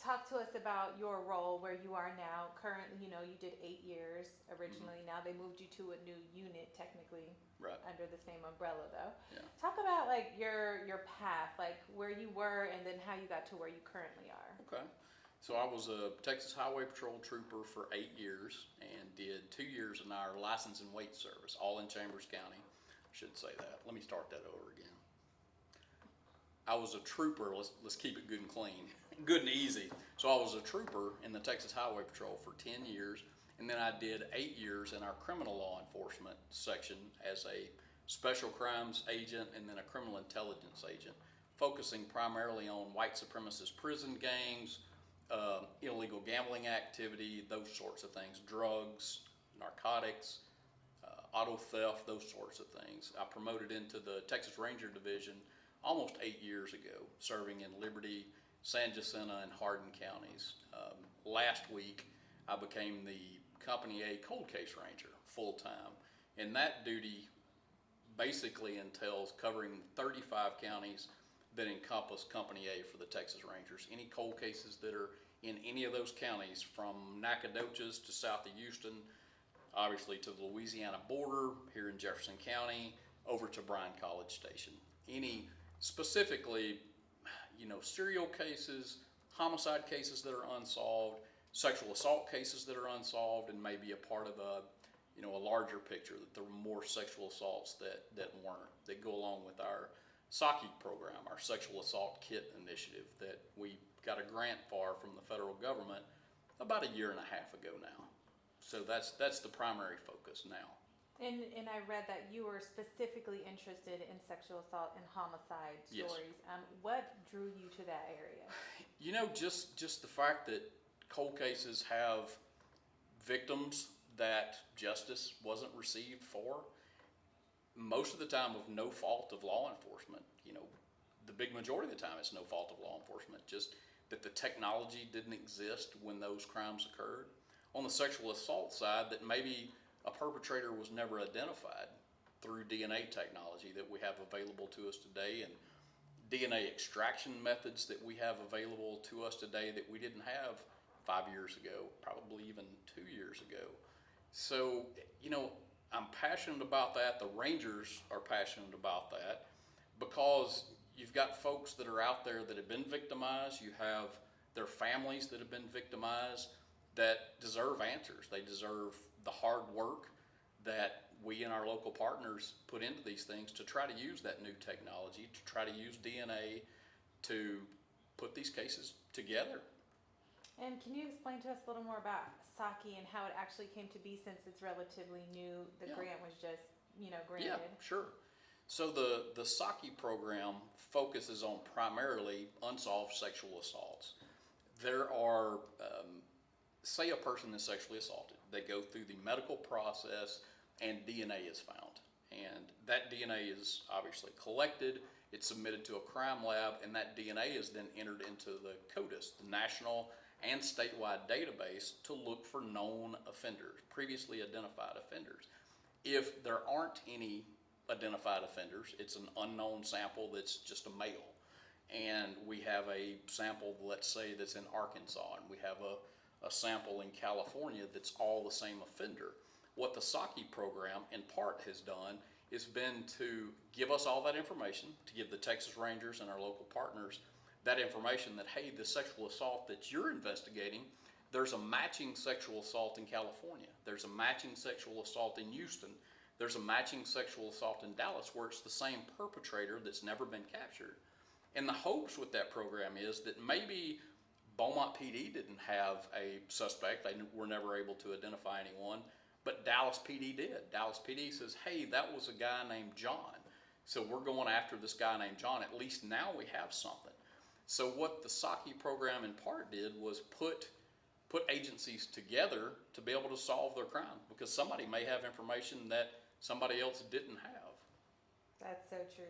talk to us about your role where you are now. Currently, you did 8 years originally. Now they moved you to a new unit, technically, Right. under the same umbrella, though. Yeah. Talk about like your path, like where you were, and then how you got to where you currently are. Okay. So I was a Texas Highway Patrol trooper for 8 years and did 2 years in our license and weight service, all in Chambers County. I should say that. Let me start that over again. I was a trooper. Let's keep it good and clean, good and easy. So I was a trooper in the Texas Highway Patrol for 10 years, and then I did 8 years in our criminal law enforcement section as a special crimes agent and then a criminal intelligence agent, focusing primarily on white supremacist prison gangs, illegal gambling activity, those sorts of things, drugs, narcotics, auto theft, those sorts of things. I promoted into the Texas Ranger Division almost 8 years ago, serving in Liberty, San Jacinto, and Hardin counties. Last week, I became the Company A Cold Case Ranger full-time, and that duty basically entails covering 35 counties that encompass Company A for the Texas Rangers. Any cold cases that are in any of those counties, from Nacogdoches to south of Houston, obviously to the Louisiana border, here in Jefferson County, over to Bryan College Station. Any specifically, serial cases, homicide cases that are unsolved, sexual assault cases that are unsolved, and maybe a part of a larger picture, that there were more sexual assaults that weren't, that go along with our SACI program, our sexual assault kit initiative that we got a grant for from the federal government about a year and a half ago now. So that's the primary focus now. And I read that you were specifically interested in sexual assault and homicide stories. Yes. What drew you to that area? Just the fact that cold cases have victims that justice wasn't received for, most of the time of no fault of law enforcement. The big majority of the time it's no fault of law enforcement, just that the technology didn't exist when those crimes occurred. On the sexual assault side, that maybe a perpetrator was never identified through DNA technology that we have available to us today, and DNA extraction methods that we have available to us today that we didn't have 5 years ago, probably even 2 years ago. So, I'm passionate about that. The Rangers are passionate about that, because you've got folks that are out there that have been victimized. You have their families that have been victimized that deserve answers. They deserve the hard work that we and our local partners put into these things to try to use that new technology, to try to use DNA to put these cases together. And can you explain to us a little more about SACI and how it actually came to be, since it's relatively new? The grant was just, granted. Yeah, sure. So the SACI program focuses on primarily unsolved sexual assaults. There are, say a person is sexually assaulted. They go through the medical process and DNA is found. And that DNA is obviously collected, it's submitted to a crime lab, and that DNA is then entered into the CODIS, the National and Statewide Database, to look for known offenders, previously identified offenders. If there aren't any identified offenders, it's an unknown sample that's just a male. And we have a sample, let's say, that's in Arkansas, and we have a sample in California that's all the same offender. What the SACI program in part has done is been to give us all that information, to give the Texas Rangers and our local partners that information that, hey, the sexual assault that you're investigating, there's a matching sexual assault in California. There's a matching sexual assault in Houston. There's a matching sexual assault in Dallas, where it's the same perpetrator that's never been captured. And the hopes with that program is that maybe Beaumont PD didn't have a suspect. They were never able to identify anyone, but Dallas PD did. Dallas PD says, hey, that was a guy named John. So we're going after this guy named John. At least now we have something. So what the SACI program in part did was put agencies together to be able to solve their crime, because somebody may have information that somebody else didn't have. That's so true.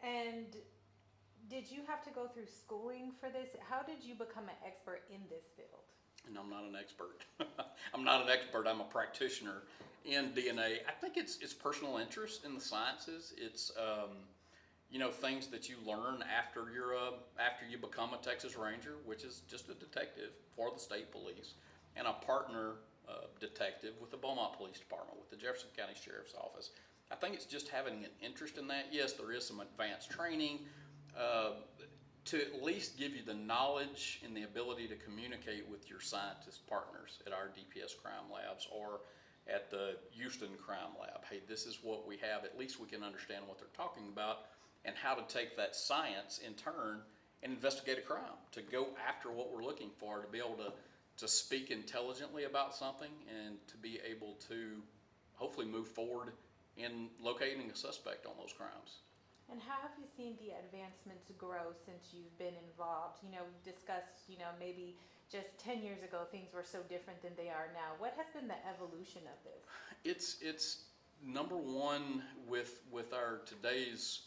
And did you have to go through schooling for this? How did you become an expert in this field? And I'm not an expert. I'm not an expert. I'm a practitioner in DNA. I think it's personal interest in the sciences. It's things that you learn after after you become a Texas Ranger, which is just a detective for the state police, and a partner detective with the Beaumont Police Department, with the Jefferson County Sheriff's Office. I think it's just having an interest in that. Yes, there is some advanced training to at least give you the knowledge and the ability to communicate with your scientist partners at our DPS crime labs or at the Houston Crime Lab. Hey, this is what we have. At least we can understand what they're talking about and how to take that science in turn and investigate a crime, to go after what we're looking for, to be able to speak intelligently about something and to be able to hopefully move forward in locating a suspect on those crimes. And how have you seen the advancements grow since you've been involved? We've discussed, maybe just 10 years ago things were so different than they are now. What has been the evolution of this? It's number one with our today's,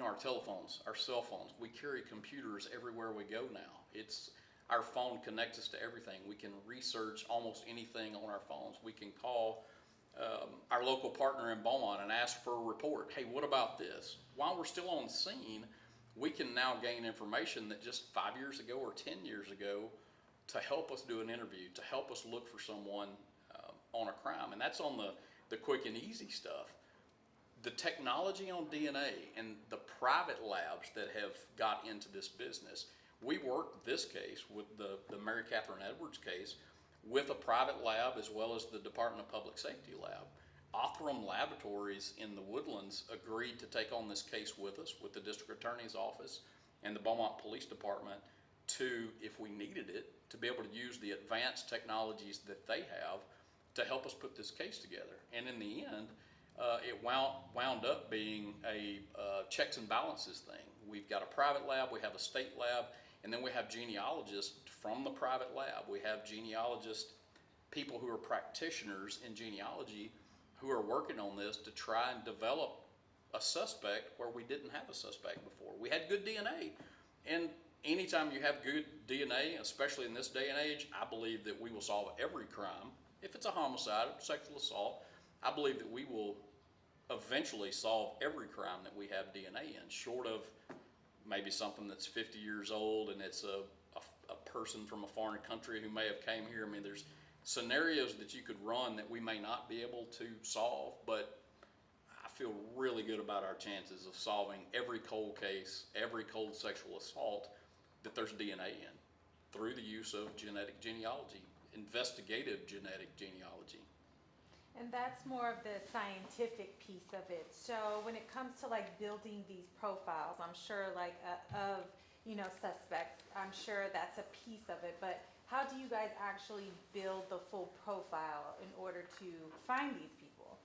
our telephones, our cell phones. We carry computers everywhere we go now. Our phone connects us to everything. We can research almost anything on our phones. We can call our local partner in Beaumont and ask for a report. Hey, what about this? While we're still on scene, we can now gain information that just 5 years ago or 10 years ago to help us do an interview, to help us look for someone on a crime. And that's on the quick and easy stuff. The technology on DNA and the private labs that have got into this business, we worked this case with the Mary Katherine Edwards case with a private lab as well as the Department of Public Safety lab. Othram Laboratories in the Woodlands agreed to take on this case with us, with the District Attorney's Office and the Beaumont Police Department, to, if we needed it, to be able to use the advanced technologies that they have to help us put this case together. And in the end, it wound up being a checks and balances thing. We've got a private lab, we have a state lab, and then we have genealogists from the private lab. We have genealogists, people who are practitioners in genealogy, who are working on this to try and develop a suspect where we didn't have a suspect before. We had good DNA. And anytime you have good DNA, especially in this day and age, I believe that we will solve every crime. If it's a homicide, sexual assault, I believe that we will eventually solve every crime that we have DNA in, short of maybe something that's 50 years old and it's a person from a foreign country who may have came here. I mean, there's scenarios that you could run that we may not be able to solve, but I feel really good about our chances of solving every cold case, every cold sexual assault that there's DNA in, through the use of genetic genealogy, investigative genetic genealogy. And that's more of the scientific piece of it. So when it comes to building these profiles, I'm sure of suspects, I'm sure that's a piece of it, but how do you guys actually build the full profile in order to find these people?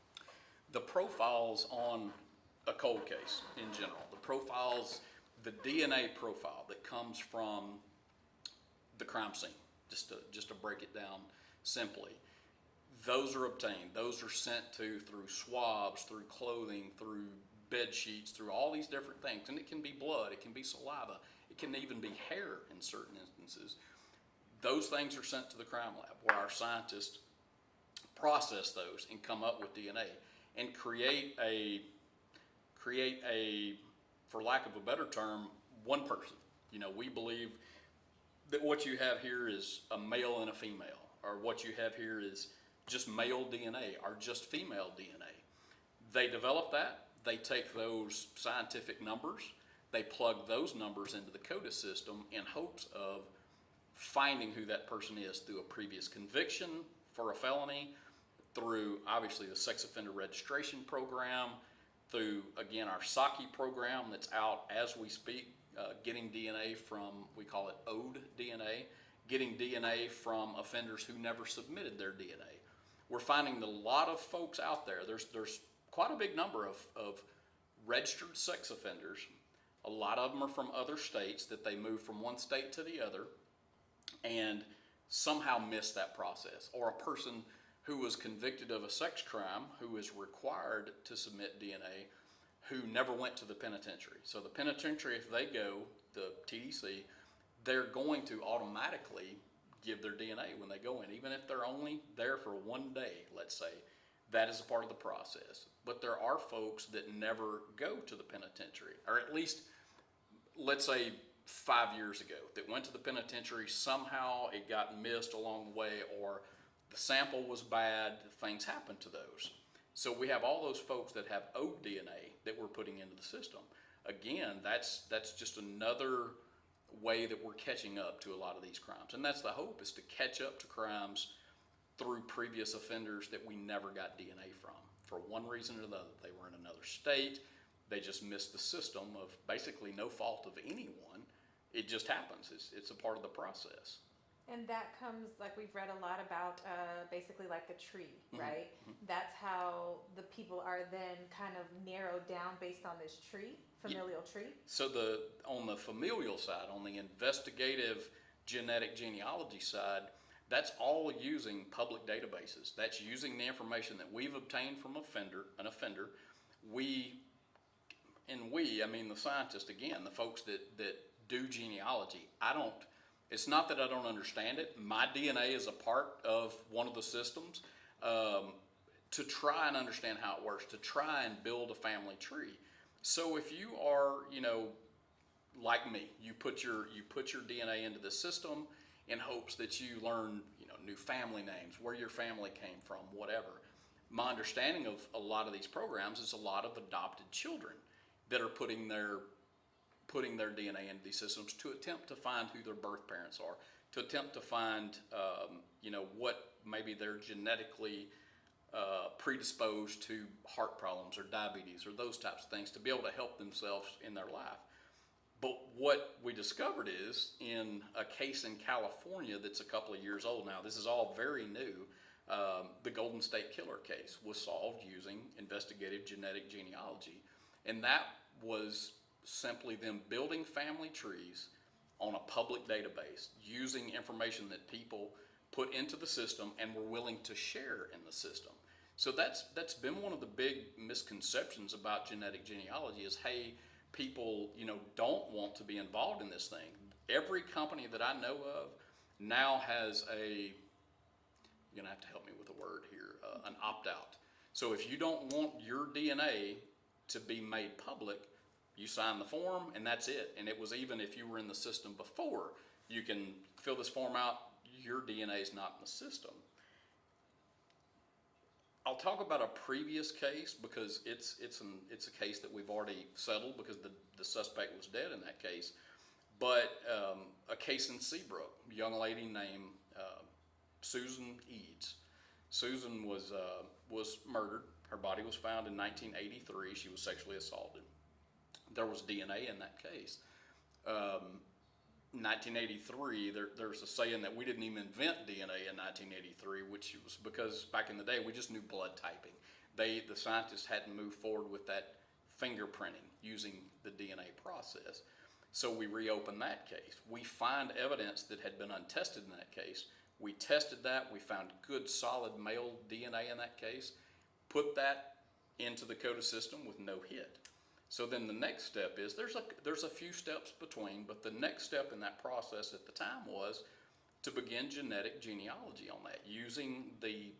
The profiles on a cold case in general, the DNA profile that comes from the crime scene, just to break it down simply, those are obtained. Those are sent through swabs, through clothing, through bed sheets, through all these different things. And it can be blood, it can be saliva, it can even be hair in certain instances. Those things are sent to the crime lab where our scientists process those and come up with DNA and create a, for lack of a better term, one person. We believe that what you have here is a male and a female, or what you have here is just male DNA or just female DNA. They develop that, they take those scientific numbers, they plug those numbers into the CODIS system in hopes of finding who that person is through a previous conviction for a felony, through obviously the sex offender registration program, through again our SAKI program that's out as we speak, getting DNA from, we call it owed DNA, getting DNA from offenders who never submitted their DNA. We're finding that a lot of folks out there, there's quite a big number of registered sex offenders. A lot of them are from other states that they move from one state to the other and somehow missed that process. Or a person who was convicted of a sex crime who is required to submit DNA who never went to the penitentiary. So the penitentiary, if they go, the TDC, they're going to automatically give their DNA when they go in, even if they're only there for one day, let's say. That is a part of the process. But there are folks that never go to the penitentiary, or at least, let's say 5 years ago, that went to the penitentiary, somehow it got missed along the way, or the sample was bad, things happened to those. So we have all those folks that have old DNA that we're putting into the system. Again, that's just another way that we're catching up to a lot of these crimes. And that's the hope, is to catch up to crimes through previous offenders that we never got DNA from. For one reason or the other, they were in another state, they just missed the system of basically no fault of anyone. It just happens. It's a part of the process. And that comes, like we've read a lot about, basically like the tree, Mm-hmm. right? Mm-hmm. That's how the people are then kind of narrowed down based on this tree, familial tree. So on the familial side, on the investigative genetic genealogy side, that's all using public databases. That's using the information that we've obtained from an offender. I mean the scientists, again, the folks that do genealogy. It's not that I don't understand it. My DNA is a part of one of the systems to try and understand how it works, to try and build a family tree. So if you are, like me, you put your DNA into the system in hopes that you learn, new family names, where your family came from, whatever. My understanding of a lot of these programs is a lot of adopted children that are putting their DNA into these systems to attempt to find who their birth parents are, to attempt to find, what maybe they're genetically predisposed to heart problems or diabetes or those types of things, to be able to help themselves in their life. But what we discovered is, in a case in California that's a couple of years old now, this is all very new, the Golden State Killer case was solved using investigative genetic genealogy. And that was simply them building family trees on a public database, using information that people put into the system and were willing to share in the system. So that's been one of the big misconceptions about genetic genealogy is, hey, people, don't want to be involved in this thing. Every company that I know of now has you're gonna have to help me with a word here, an opt-out. So if you don't want your DNA to be made public, you sign the form and that's it. And it was, even if you were in the system before, you can fill this form out, your DNA is not in the system. I'll talk about a previous case because it's a case that we've already settled because the suspect was dead in that case. But a case in Seabrook, a young lady named Susan Eads. Susan was murdered. Her body was found in 1983. She was sexually assaulted. There was DNA in that case. 1983, there's a saying that we didn't even invent DNA in 1983, which was because back in the day we just knew blood typing. The scientists hadn't moved forward with that fingerprinting using the DNA process. So we reopened that case. We find evidence that had been untested in that case. We tested that. We found good solid male DNA in that case. Put that into the CODA system with no hit. So then the next step is, there's a few steps between, but the next step in that process at the time was to begin genetic genealogy on that, using the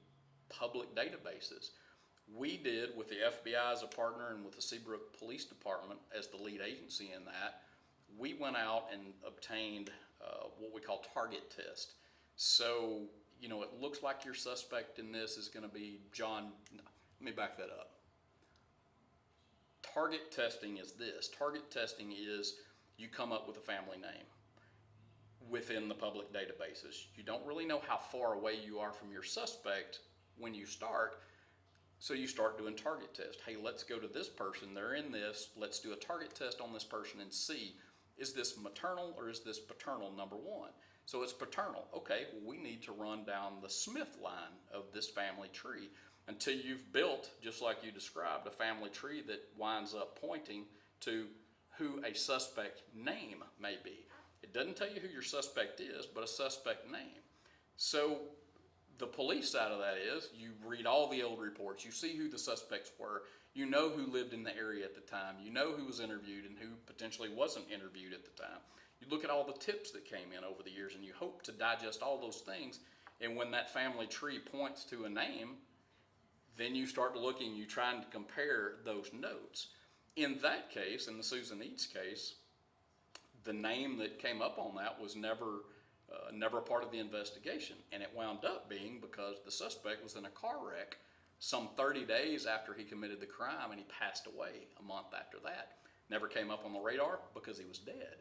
public databases. We did, with the FBI as a partner and with the Seabrook Police Department as the lead agency in that, we went out and obtained what we call target test. So, it looks like your suspect in this is going to be John. Let me back that up. Target testing is this. Target testing is you come up with a family name within the public databases. You don't really know how far away you are from your suspect when you start, so you start doing target tests. Hey, let's go to this person. They're in this. Let's do a target test on this person and see, is this maternal or is this paternal, number one? So it's paternal. Okay, well, we need to run down the Smith line of this family tree until you've built, just like you described, a family tree that winds up pointing to who a suspect name may be. It doesn't tell you who your suspect is, but a suspect name. So the police side of that is, you read all the old reports, you see who the suspects were, you know who lived in the area at the time, you know who was interviewed and who potentially wasn't interviewed at the time. You look at all the tips that came in over the years and you hope to digest all those things, and when that family tree points to a name, Then you start looking, you trying to compare those notes. In that case, in the Susan Eads case, the name that came up on that was never a part of the investigation, and it wound up being because the suspect was in a car wreck some 30 days after he committed the crime, and he passed away a month after that. Never came up on the radar because he was dead.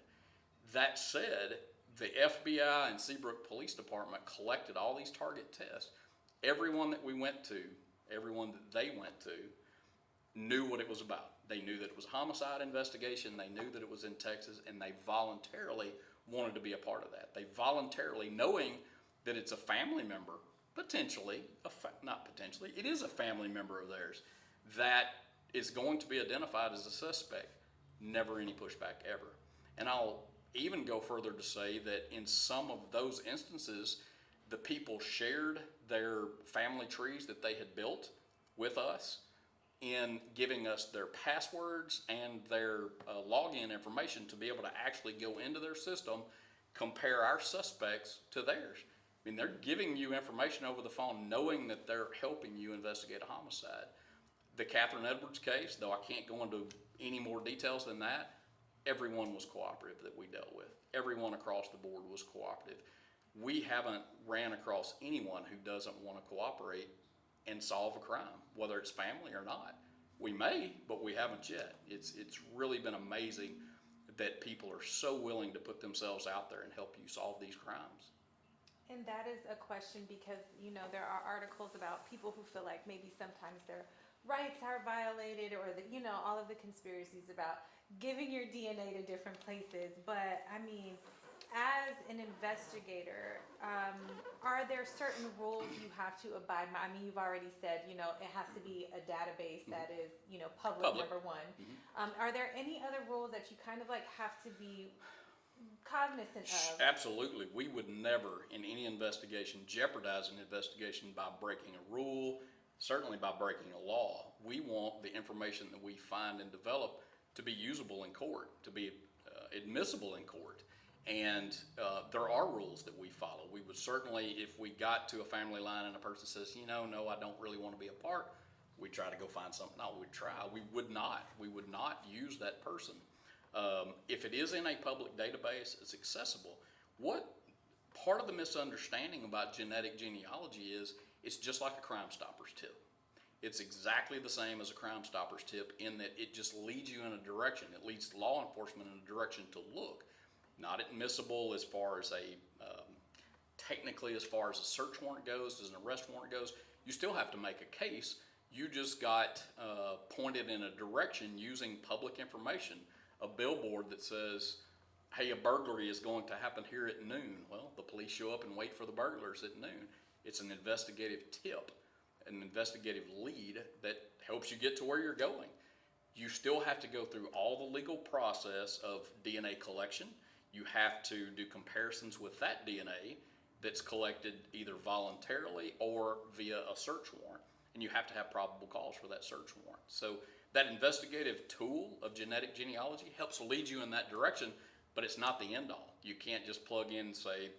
That said, the FBI and Seabrook Police Department collected all these target tests. Everyone that we went to, everyone that they went to, knew what it was about. They knew that it was a homicide investigation, they knew that it was in Texas, and they voluntarily wanted to be a part of that. They voluntarily, knowing that it's a family member, potentially, not potentially, it is a family member of theirs that is going to be identified as a suspect. Never any pushback ever. And I'll even go further to say that in some of those instances, the people shared their family trees that they had built with us in giving us their passwords and their login information to be able to actually go into their system, compare our suspects to theirs. I mean, they're giving you information over the phone knowing that they're helping you investigate a homicide. The Katherine Edwards case, though I can't go into any more details than that, everyone was cooperative that we dealt with. Everyone across the board was cooperative. We haven't ran across anyone who doesn't want to cooperate and solve a crime, whether it's family or not. We may, but we haven't yet. It's really been amazing that people are so willing to put themselves out there and help you solve these crimes. And that is a question because, there are articles about people who feel like maybe sometimes their rights are violated or that, all of the conspiracies about giving your DNA to different places. But I mean, as an investigator, are there certain rules you have to abide by? I mean, you've already said, it has to be a database that is, public, number one. Are there any other rules that you kind of like have to be cognizant of? Absolutely. We would never, in any investigation, jeopardize an investigation by breaking a rule, certainly by breaking a law. We want the information that we find and develop to be usable in court, to be admissible in court. And there are rules that we follow. We would certainly, if we got to a family line and a person says, no, I don't really want to be a part, we try to go find something. No, we'd try. We would not use that person. If it is in a public database, it's accessible. What part of the misunderstanding about genetic genealogy is, it's just like a Crime Stoppers tip. It's exactly the same as a Crime Stoppers tip in that it just leads you in a direction. It leads law enforcement in a direction to look. Not admissible as far as technically as far as a search warrant goes, as an arrest warrant goes. You still have to make a case. You just got pointed in a direction using public information. A billboard that says, hey, a burglary is going to happen here at noon. Well, the police show up and wait for the burglars at noon. It's an investigative tip, an investigative lead that helps you get to where you're going. You still have to go through all the legal process of DNA collection. You have to do comparisons with that DNA that's collected either voluntarily or via a search warrant. And you have to have probable cause for that search warrant. So that investigative tool of genetic genealogy helps lead you in that direction, but it's not the end all. You can't just plug in and say,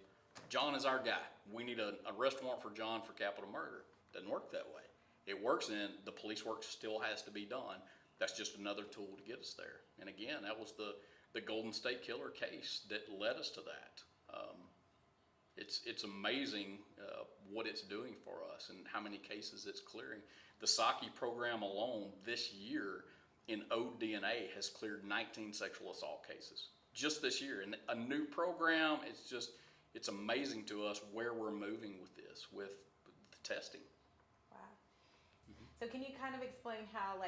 John is our guy. We need an arrest warrant for John for capital murder. Doesn't work that way. It works in the police work still has to be done. That's just another tool to get us there. And again, that was the Golden State Killer case that led us to that. It's amazing what it's doing for us and how many cases it's clearing. The Saki program alone this year in ODNA has cleared 19 sexual assault cases just this year. And a new program, it's amazing to us where we're moving with this, with the testing. Wow. So can you kind of explain how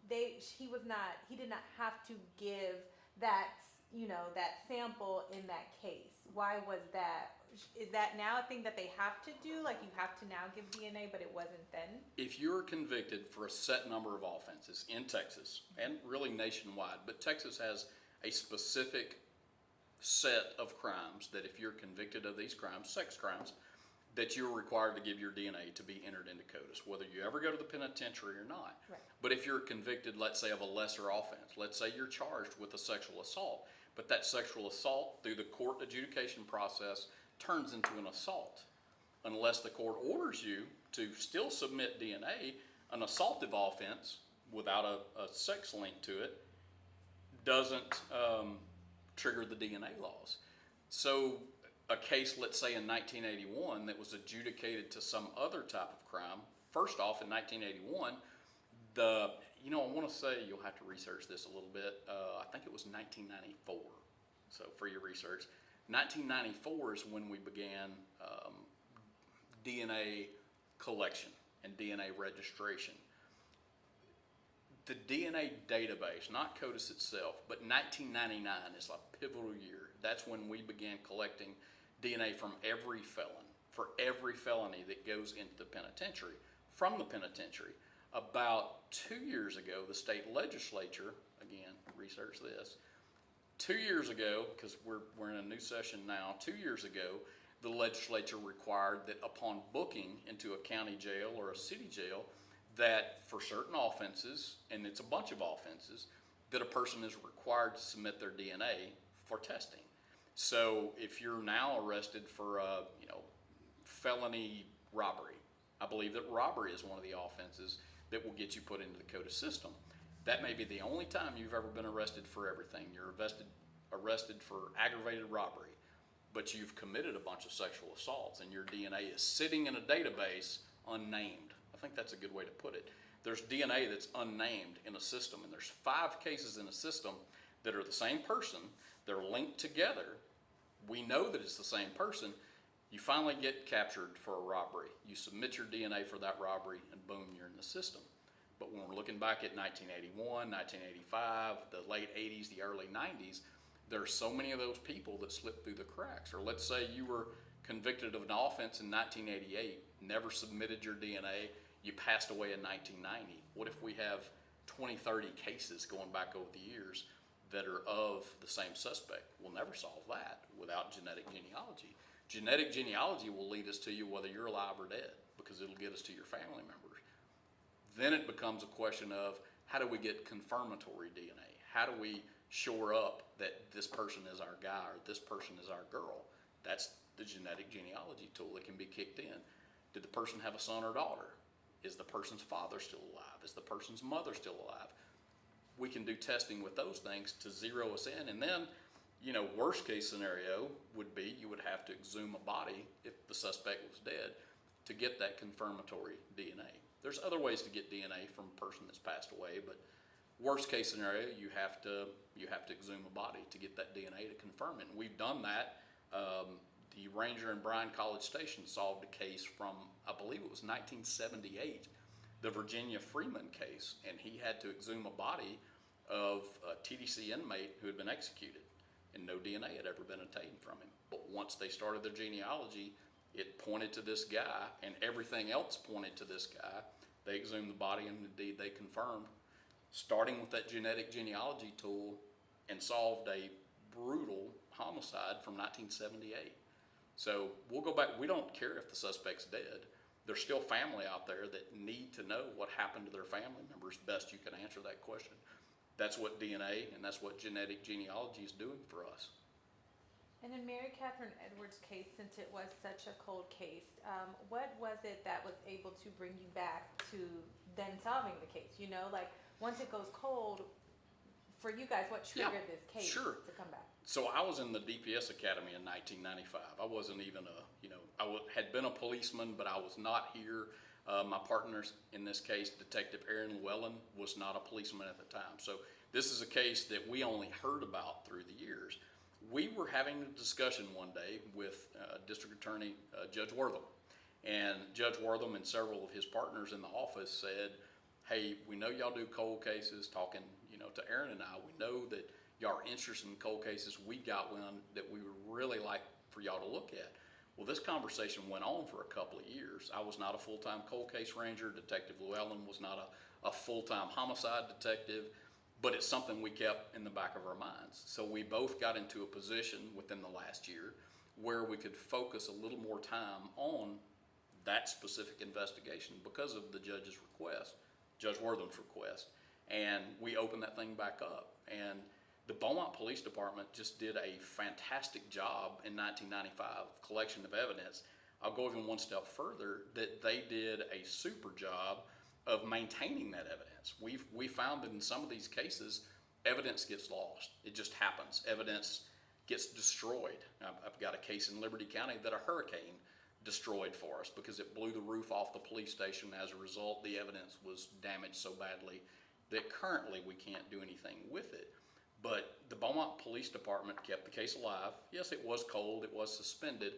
he did not have to give that, that sample in that case? Why was that? Is that now a thing that they have to do? Like you have to now give DNA, but it wasn't then? If you're convicted for a set number of offenses in Texas, and really nationwide, but Texas has a specific set of crimes that if you're convicted of these crimes, sex crimes, that you're required to give your DNA to be entered into CODIS, whether you ever go to the penitentiary or not. Right. But if you're convicted, let's say, of a lesser offense, let's say you're charged with a sexual assault, but that sexual assault through the court adjudication process turns into an assault. unless the court orders you to still submit DNA, an assaultive offense without a sex link to it doesn't trigger the DNA laws. So a case, let's say in 1981, that was adjudicated to some other type of crime, first off, in 1981, I want to say, you'll have to research this a little bit, I think it was 1994, so for your research. 1994 is when we began DNA collection and DNA registration. The DNA database, not CODIS itself, but 1999 is a pivotal year. That's when we began collecting DNA from every felon, for every felony that goes into the penitentiary. From the penitentiary, about 2 years ago, the state legislature, again, research this, 2 years ago, because we're in a new session now, 2 years ago, the legislature required that upon booking into a county jail or a city jail, that for certain offenses, and it's a bunch of offenses, that a person is required to submit their DNA for testing. So if you're now arrested for felony robbery, I believe that robbery is one of the offenses that will get you put into the CODIS system. That may be the only time you've ever been arrested for everything. You're arrested for aggravated robbery, but you've committed a bunch of sexual assaults and your DNA is sitting in a database unnamed. I think that's a good way to put it. There's DNA that's unnamed in a system, and there's 5 cases in a system that are the same person. They're linked together. We know that it's the same person. You finally get captured for a robbery. You submit your DNA for that robbery, and boom, you're in the system. But when we're looking back at 1981, 1985, the late 80s, the early 90s, there are so many of those people that slipped through the cracks. Or let's say you were convicted of an offense in 1988, never submitted your DNA, you passed away in 1990. What if we have 20, 30 cases going back over the years that are of the same suspect? We'll never solve that without genetic genealogy. Genetic genealogy will lead us to you whether you're alive or dead, because it'll get us to your family members. Then it becomes a question of, how do we get confirmatory DNA? How do we shore up that this person is our guy or this person is our girl? That's the genetic genealogy tool that can be kicked in. Did the person have a son or daughter? Is the person's father still alive? Is the person's mother still alive? We can do testing with those things to zero us in. And then, worst case scenario would be you would have to exhume a body if the suspect was dead to get that confirmatory DNA. There's other ways to get DNA from a person that's passed away, but worst case scenario, you have to exhume a body to get that DNA to confirm it. And we've done that. The ranger in Bryan College Station solved a case from, I believe it was 1978, the Virginia Freeman case, and he had to exhume a body of a TDC inmate who had been executed, and no DNA had ever been obtained from him. But once they started their genealogy, it pointed to this guy, and everything else pointed to this guy. They exhumed the body, and indeed they confirmed, starting with that genetic genealogy tool, and solved a brutal homicide from 1978. So we'll go back. We don't care if the suspect's dead. There's still family out there that need to know what happened to their family members. Best you can answer that question. That's what DNA and that's what genetic genealogy is doing for us. And in Mary Catherine Edwards' case, since it was such a cold case, what was it that was able to bring you back to then solving the case? Once it goes cold, for you guys, what triggered this case to come back? So I was in the DPS Academy in 1995. I wasn't even had been a policeman, but I was not here. My partner in this case, Detective Aaron Llewellyn, was not a policeman at the time. So this is a case that we only heard about through the years. We were having a discussion one day with District Attorney Judge Wortham. And Judge Wortham and several of his partners in the office said, hey, we know y'all do cold cases, talking to Aaron and I. We know that y'all are interested in cold cases. We got one that we would really like for y'all to look at. Well, this conversation went on for a couple of years. I was not a full-time cold case ranger. Detective Llewellyn was not a full-time homicide detective, but it's something we kept in the back of our minds. So we both got into a position within the last year where we could focus a little more time on that specific investigation because of the judge's request, Judge Wortham's request. And we opened that thing back up. And the Beaumont Police Department just did a fantastic job in 1995 of collection of evidence. I'll go even one step further, that they did a super job of maintaining that evidence. We found that in some of these cases, evidence gets lost. It just happens. Evidence gets destroyed. I've got a case in Liberty County that a hurricane destroyed for us because it blew the roof off the police station. As a result, the evidence was damaged so badly that currently we can't do anything with it. But the Beaumont Police Department kept the case alive. Yes, it was cold, it was suspended,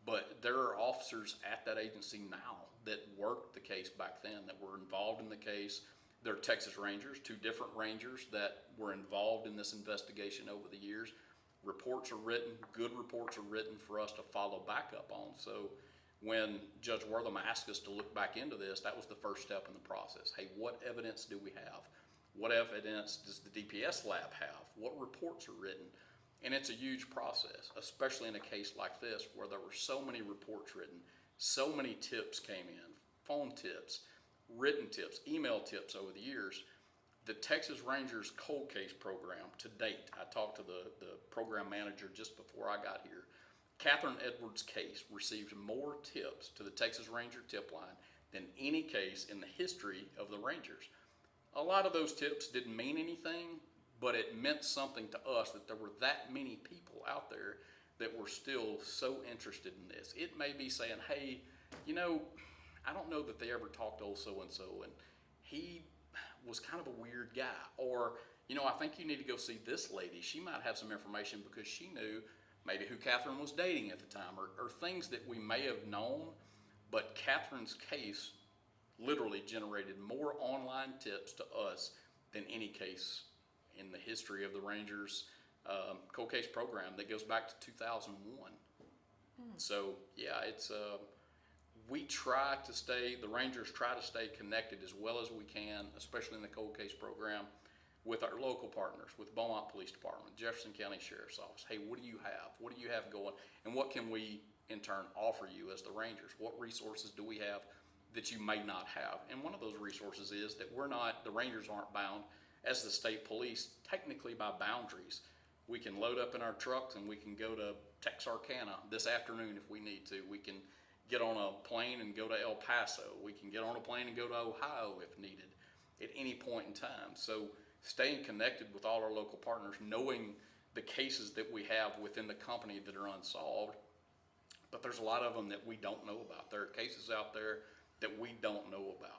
but there are officers at that agency now that worked the case back then, that were involved in the case. There are Texas Rangers, 2 different Rangers that were involved in this investigation over the years. Reports are written, good reports are written for us to follow back up on. So when Judge Wortham asked us to look back into this, that was the first step in the process. Hey, what evidence do we have? What evidence does the DPS lab have? What reports are written? And it's a huge process, especially in a case like this where there were so many reports written, so many tips came in, phone tips, written tips, email tips over the years. The Texas Rangers cold case program to date, I talked to the program manager just before I got here. Katherine Edwards' case received more tips to the Texas Ranger tip line than any case in the history of the Rangers. A lot of those tips didn't mean anything, but it meant something to us that there were that many people out there that were still so interested in this. It may be saying, hey, you know, I don't know that they ever talked to old so-and-so, and he was kind of a weird guy. Or, you know, I think you need to go see this lady. She might have some information because she knew maybe who Katherine was dating at the time, or things that we may have known. But Katherine's case literally generated more online tips to us than any case in the history of the Rangers cold case program that goes back to 2001. So yeah, it's we try to stay, the Rangers try to stay connected as well as we can, especially in the cold case program, with our local partners, with Beaumont Police Department, Jefferson County Sheriff's Office. Hey, what do you have? What do you have going? And what can we, in turn, offer you as the Rangers? What resources do we have that you may not have? And one of those resources is that the Rangers aren't bound as the state police, technically by boundaries. We can load up in our trucks and we can go to Texarkana this afternoon if we need to. We can get on a plane and go to El Paso. We can get on a plane and go to Ohio if needed at any point in time. So staying connected with all our local partners, knowing the cases that we have within the company that are unsolved, but there's a lot of them that we don't know about. There are cases out there that we don't know about.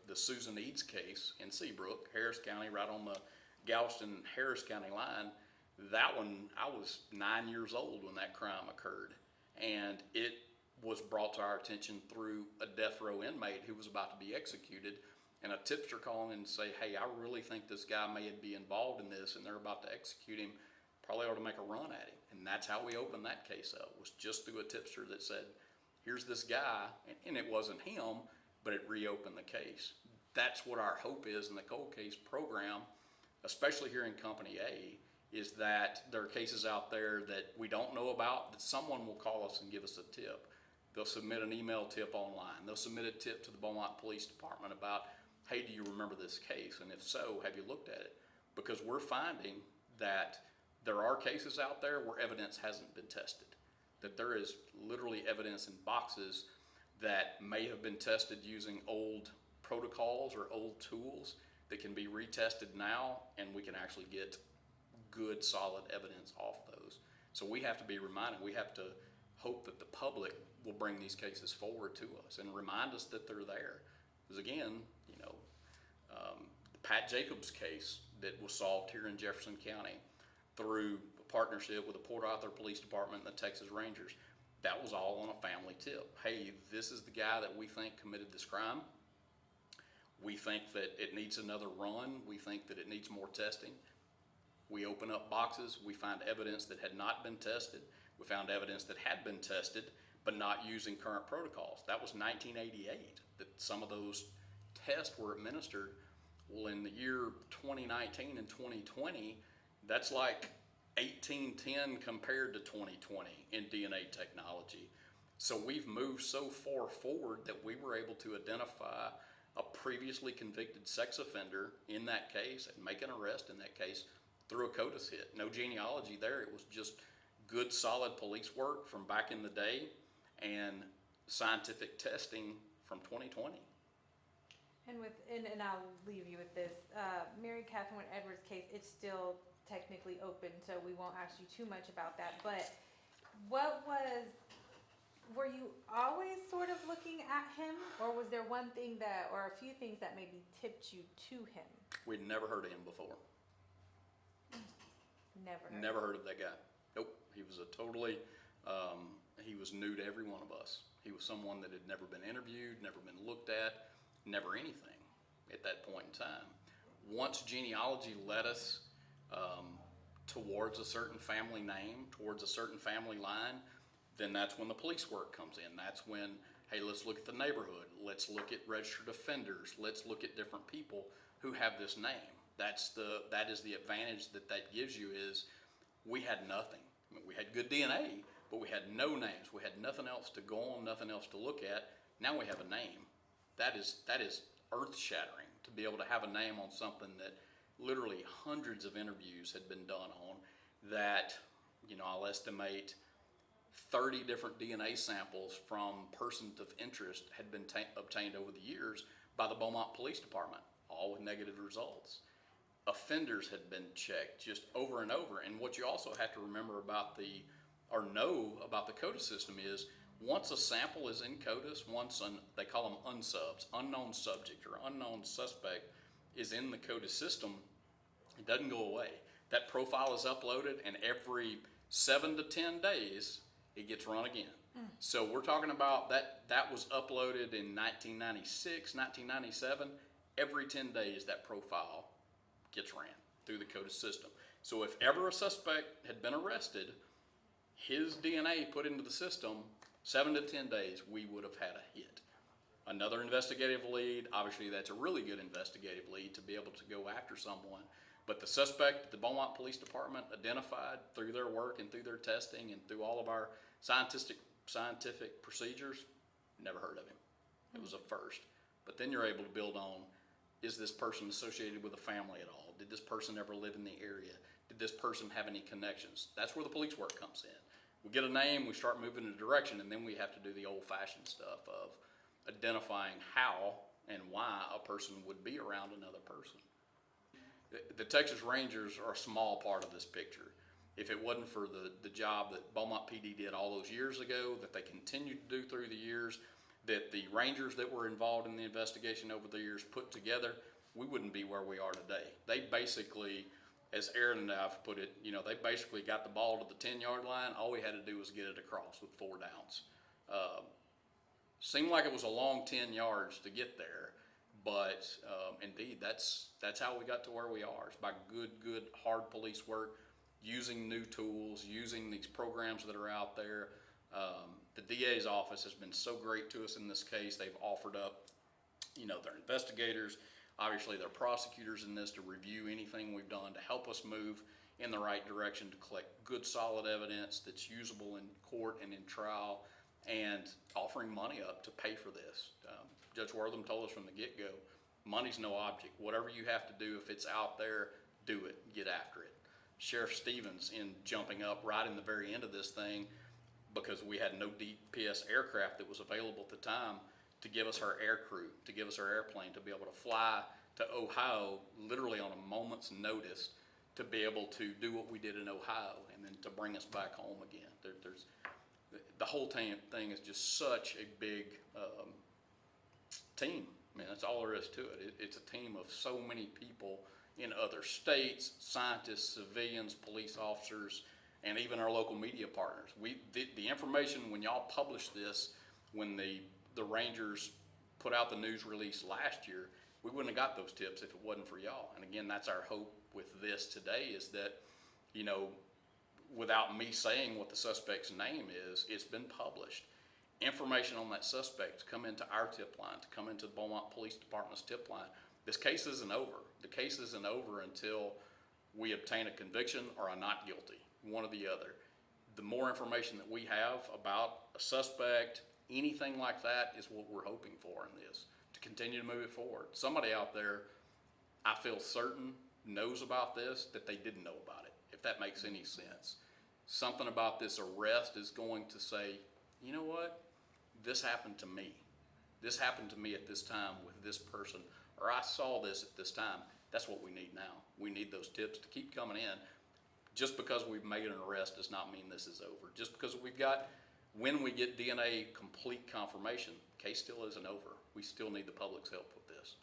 The Susan Eads case in Seabrook, Harris County, right on the Galveston-Harris County line, that one, I was 9 years old when that crime occurred. And it was brought to our attention through a death row inmate who was about to be executed, and a tipster calling and say, hey, I really think this guy may be involved in this and they're about to execute him, probably ought to make a run at him. And that's how we opened that case up, was just through a tipster that said, here's this guy, and it wasn't him, but it reopened the case. That's what our hope is in the cold case program, especially here in Company A, is that there are cases out there that we don't know about, that someone will call us and give us a tip. They'll submit an email tip online. They'll submit a tip to the Beaumont Police Department about, hey, do you remember this case? And if so, have you looked at it? Because we're finding that there are cases out there where evidence hasn't been tested, that there is literally evidence in boxes that may have been tested using old protocols or old tools that can be retested now, and we can actually get good, solid evidence off those. So we have to be reminded, we have to hope that the public will bring these cases forward to us and remind us that they're there. Because again, you know, the Pat Jacobs case that was solved here in Jefferson County through a partnership with the Port Arthur Police Department and the Texas Rangers, that was all on a family tip. Hey, this is the guy that we think committed this crime. We think that it needs another run. We think that it needs more testing. We open up boxes. We find evidence that had not been tested. We found evidence that had been tested, but not using current protocols. That was 1988 that some of those tests were administered. Well, in the year 2019 and 2020, that's like 1810 compared to 2020 in DNA technology. So we've moved so far forward that we were able to identify a previously convicted sex offender in that case and make an arrest in that case through a CODIS hit. No genealogy there. It was just good, solid police work from back in the day. And scientific testing from 2020. And I'll leave you with this. Mary Catherine Edwards case, it's still technically open, so we won't ask you too much about that. But were you always sort of looking at him, or was there one thing or a few things that maybe tipped you to him? We'd never heard of him before. Never heard of that guy. Nope. He was he was new to every one of us. He was someone that had never been interviewed, never been looked at, never anything at that point in time. Once genealogy led us towards a certain family name, towards a certain family line, then that's when the police work comes in. That's when, hey, let's look at the neighborhood. Let's look at registered offenders. Let's look at different people who have this name. That is the advantage that gives you is we had nothing. I mean, we had good DNA, but we had no names. We had nothing else to go on, nothing else to look at. Now we have a name. That is earth-shattering to be able to have a name on something that literally hundreds of interviews had been done on, that, I'll estimate 30 different DNA samples from persons of interest had been obtained over the years by the Beaumont Police Department, all with negative results. Offenders had been checked just over and over. And what you also have to remember about know about the CODIS system is, once a sample is in CODIS, they call them unsubs, unknown subject or unknown suspect is in the CODIS system, it doesn't go away. That profile is uploaded, and every 7 to 10 days, it gets run again. So we're talking about that was uploaded in 1996, 1997. Every 10 days, that profile gets ran through the CODIS system. So if ever a suspect had been arrested, his DNA put into the system, 7 to 10 days, we would have had a hit. Another investigative lead, obviously that's a really good investigative lead to be able to go after someone. But the suspect the Beaumont Police Department identified through their work and through their testing and through all of our scientific procedures, never heard of him. It was a first. But then you're able to build on, is this person associated with a family at all? Did this person ever live in the area? Did this person have any connections? That's where the police work comes in. We get a name, we start moving in a direction, and then we have to do the old-fashioned stuff of identifying how and why a person would be around another person. The Texas Rangers are a small part of this picture. If it wasn't for the job that Beaumont PD did all those years ago, that they continued to do through the years, that the Rangers that were involved in the investigation over the years put together, we wouldn't be where we are today. They basically, as Aaron and I have put it, they basically got the ball to the 10-yard line. All we had to do was get it across with 4 downs. Seemed like it was a long 10 yards to get there, but indeed, that's how we got to where we are. It's by good, hard police work, using new tools, using these programs that are out there. The DA's office has been so great to us in this case. They've offered up, their investigators, obviously their prosecutors in this, to review anything we've done to help us move in the right direction, to collect good, solid evidence that's usable in court and in trial, and offering money up to pay for this. Judge Wortham told us from the get-go, money's no object. Whatever you have to do, if it's out there, do it, get after it. Sheriff Stevens, in jumping up right in the very end of this thing, because we had no DPS aircraft that was available at the time, to give us our air crew, to give us our airplane, to be able to fly to Ohio literally on a moment's notice, to be able to do what we did in Ohio and then to bring us back home again. There's the whole thing is just such a big team. I mean, that's all there is to it. It's a team of so many people in other states, scientists, civilians, police officers, and even our local media partners. The information, when y'all published this, when the Rangers put out the news release last year, we wouldn't have got those tips if it wasn't for y'all. And again, that's our hope with this today, is that, without me saying what the suspect's name is, it's been published. Information on that suspect to come into our tip line, to come into the Beaumont Police Department's tip line. This case isn't over. The case isn't over until we obtain a conviction or a not guilty, one or the other. The more information that we have about a suspect, anything like that, is what we're hoping for in this, to continue to move it forward. Somebody out there, I feel certain, knows about this that they didn't know about it, if that makes any sense. Something about this arrest is going to say, you know what? this happened to me. This happened to me at this time with this person, or I saw this at this time. That's what we need now. We need those tips to keep coming in. Just because we've made an arrest does not mean this is over. Just because we've got, when we get DNA complete confirmation, case still isn't over. We still need the public's help with this.